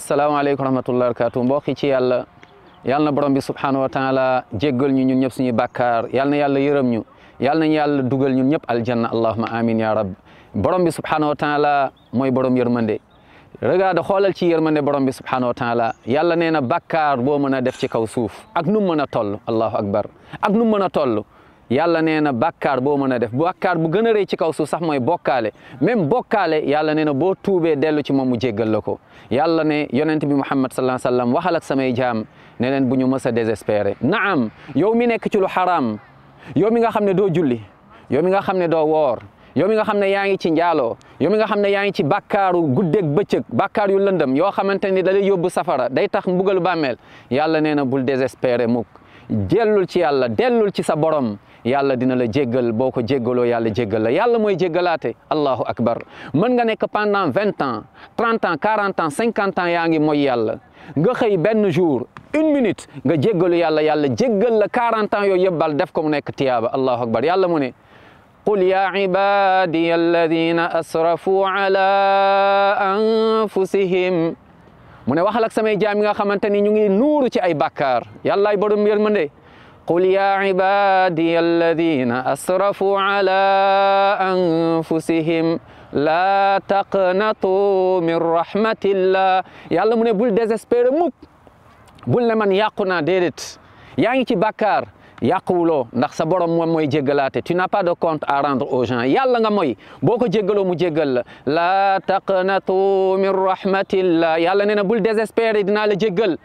salaamaaleykum rahmatullahi wa barakatuh mbokk ci yàlla yal na borom bi subhanahu wa taala jéggal ñu ñun ñëpp suñuy bàkkaar yal na yàlla yërëm ñu yal nañu yàlla dugal ñun ñëpp aljanna allahumma amin ya rab borom bi subhanahu wa taala mooy borom yërmande regarde xoolal ci yërmande borom bi subhanahu wa taala yàlla nee na bàkkaar boo mën a def ci kaw suuf ak nu mu mën a toll allahu akbar ak nu mu mën a toll yàlla nee na bàkkaar boo mën a def bàkkaar bu gën a rëy ci kaw suuf sax mooy bokkaale même bokkaale yàlla nee na boo tuubee dellu ci moom mu jéggal la ko yàlla ne yonent bi Muhammad sallallahu alayhi wa sallam waxal ak samay jaam ne leen bu ñu mës a désespéré naam yow mi nekk ci lu xaraam yow mi nga xam ne doo julli yow mi nga xam ne doo woor yow mi nga xam ne yaa ngi ci njaaloo yow mi nga xam ne yaa ngi ci bàkkaaru guddeeg bëccëg bàkkaar yu lëndëm yoo xamante ni da lay yóbbu safara day tax mbugalu bàmmeel yàlla nee na bul désespéré mukk dellul ci yàlla dellul ci sa borom yàlla dina la jéggal boo ko jéggaloo yàlla jéggal la yàlla mooy jéggalaate allahu akbar mën nga nekk pendant 20 ans 30 ans 40 ans 50 ans yaa ngi mooy yàlla nga xëy benn jour 1 minute nga jéggalu yàlla yàlla jéggal la 40 ans yooyu yëbbal def ko mu nekk tiyaaba allahu akbar yàlla mu ne qul ya ibadiya alladina asrafu ala anfusihim mu ne waxal ak samay jaam yi nga xamante ni ñu ngi nuuru ci ay bàkkaar yàllaay borom yërmande qul ya ibadiya alladina asrafu ala anfusihim la taqnatu min rahmatillah yàlla mu ne bul désespéré mukk bul ne man yàqu naa déedéet yaa ngi ci bàkkaar yàquwuloo ndax sa borom moom mooy jéggalaate tu n'as pas de compte à rendre aux gens yàlla nga mooy boo ko jéggaloo mu jéggal la taqnatu min rahmatillah yàlla nee na bul désespéré dinaa la jéggal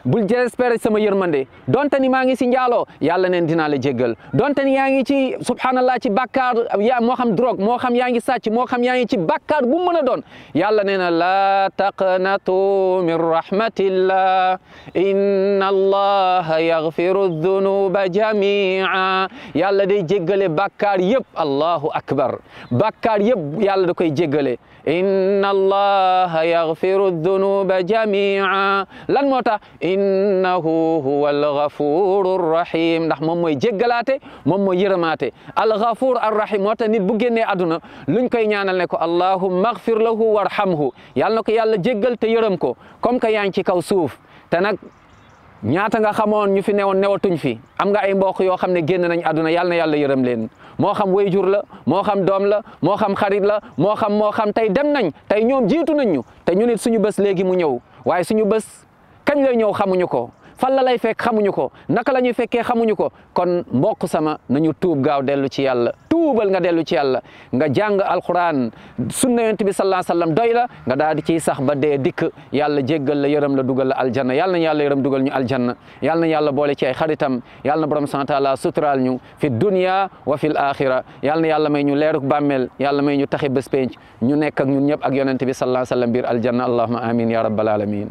bul désespéré sama yërmande donte ni maa ngi si njaaloo yàlla neen dinaa la jéggal donte ni yaa ngi ci subhanallah ci bàkkaar moo xam drogue moo xam yaa ngi sàcc moo xam yaa ngi ci bàkkaar bu mu mën a doon yàlla nee na la taqnatu min rahmatillah inna allaha yaghfiru dhunuba jamia yàlla day jéggale bàkkaar yëpp allahu akbar bàkkaar yëpp yàlla da koy jéggale inna allaha yaghfiru dhunuba jamia lan moo tax innahu huwa alghafuru rahim ndax moom mooy jéggalaate moom mooy yërëmaate alghafur arrahim moo tax nit bu génnee àdduna luñ koy ñaanal ne ko allahumma ighfir lahu warhamhu yàlla na ko yàlla jéggal te yërëm ko comme que yaa ngi ci kaw suuf te nag ñaata nga xamoon ñu fi newoon newatuñ fi am nga ay mbokk yoo xam ne génn nañ àdduna yàlla na yàlla yërëm leen moo xam wayjur la moo xam doom la moo xam xarit la moo xam tey dem nañ tey ñoom jiitu nañ ñu te ñu nit suñu bés léegi mu ñëw waaye suñu bés kañ lay ñëw xamuñu ko fan la lay fekk xamuñu ko naka la ñuy fekkee xamuñu ko kon mbokk sama nañu tuub gaaw dellu ci yàlla tuubal nga dellu ci yàlla nga jàng alquran sunna yonent bi sallallahu alayhi wasallam doy la nga daal di ciy sax ba dee dikk yàlla jéggal la yërëm la dugal la aljanna yàlla na yàlla yërëm dugal ñu aljanna yàlla na yàlla boole ci ay xaritam yàlla na borom subhanahu wa taala suturaal ñu fi dunya wa fil axira yàlla na yàlla may ñu leeruk bàmmeel yàlla may ñu taxe bés penc ñu nekk ak ñun ñëpp ak yonent bi sallallahu alayhi wasallam biir aljanna allahumma amin ya rabbal alamin